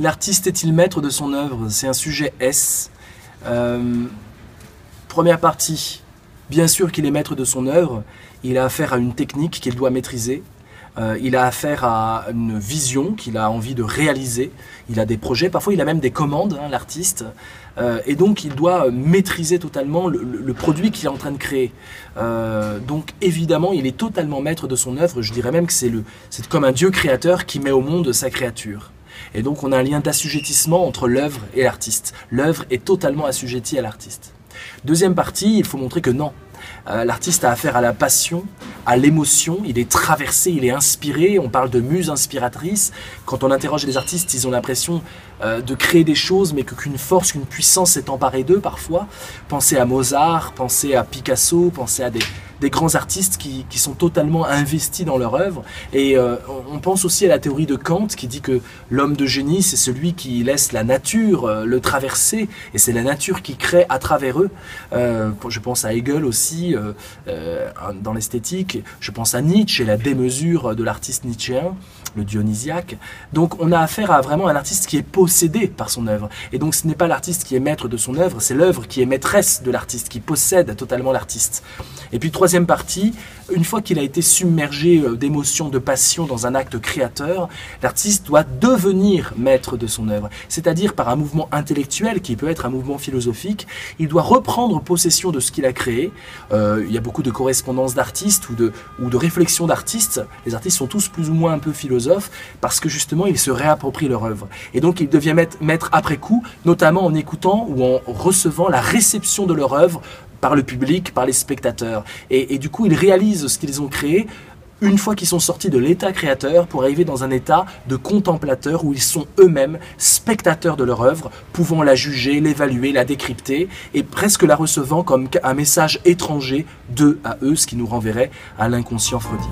L'artiste est-il maître de son œuvre? C'est un sujet S. Première partie, bien sûr qu'il est maître de son œuvre. Il a affaire à une technique qu'il doit maîtriser. Il a affaire à une vision qu'il a envie de réaliser. Il a des projets, parfois il a même des commandes, hein, l'artiste. Et donc il doit maîtriser totalement le produit qu'il est en train de créer. Donc évidemment, il est totalement maître de son œuvre. Je dirais même que c'est comme un Dieu créateur qui met au monde sa créature. Et donc on a un lien d'assujettissement entre l'œuvre et l'artiste. L'œuvre est totalement assujettie à l'artiste. Deuxième partie, il faut montrer que non. L'artiste a affaire à la passion, à l'émotion, il est traversé, il est inspiré, on parle de muse inspiratrice. Quand on interroge les artistes, ils ont l'impression de créer des choses, mais qu'une force, qu'une puissance s'est emparée d'eux parfois. Pensez à Mozart, pensez à Picasso, pensez à des grands artistes qui sont totalement investis dans leur œuvre. Et on pense aussi à la théorie de Kant qui dit que l'homme de génie, c'est celui qui laisse la nature le traverser, et c'est la nature qui crée à travers eux. Je pense à Hegel aussi, dans l'esthétique. Je pense à Nietzsche et la démesure de l'artiste nietzschéen, le dionysiaque. Donc on a affaire à vraiment un artiste qui est possédé par son œuvre. Et donc ce n'est pas l'artiste qui est maître de son œuvre, c'est l'œuvre qui est maîtresse de l'artiste, qui possède totalement l'artiste. Et puis troisième partie, une fois qu'il a été submergé d'émotions, de passion dans un acte créateur, l'artiste doit devenir maître de son œuvre. C'est-à-dire par un mouvement intellectuel qui peut être un mouvement philosophique, il doit reprendre possession de ce qu'il a créé. Il y a beaucoup de correspondances d'artistes ou de réflexions d'artistes. Les artistes sont tous plus ou moins un peu philosophes parce que justement ils se réapproprient leur œuvre. Et donc ils deviennent maîtres après coup, notamment en écoutant ou en recevant la réception de leur œuvre par le public, par les spectateurs. Et du coup, ils réalisent ce qu'ils ont créé une fois qu'ils sont sortis de l'état créateur pour arriver dans un état de contemplateur où ils sont eux-mêmes spectateurs de leur œuvre, pouvant la juger, l'évaluer, la décrypter et presque la recevant comme un message étranger d'eux à eux, ce qui nous renverrait à l'inconscient freudien.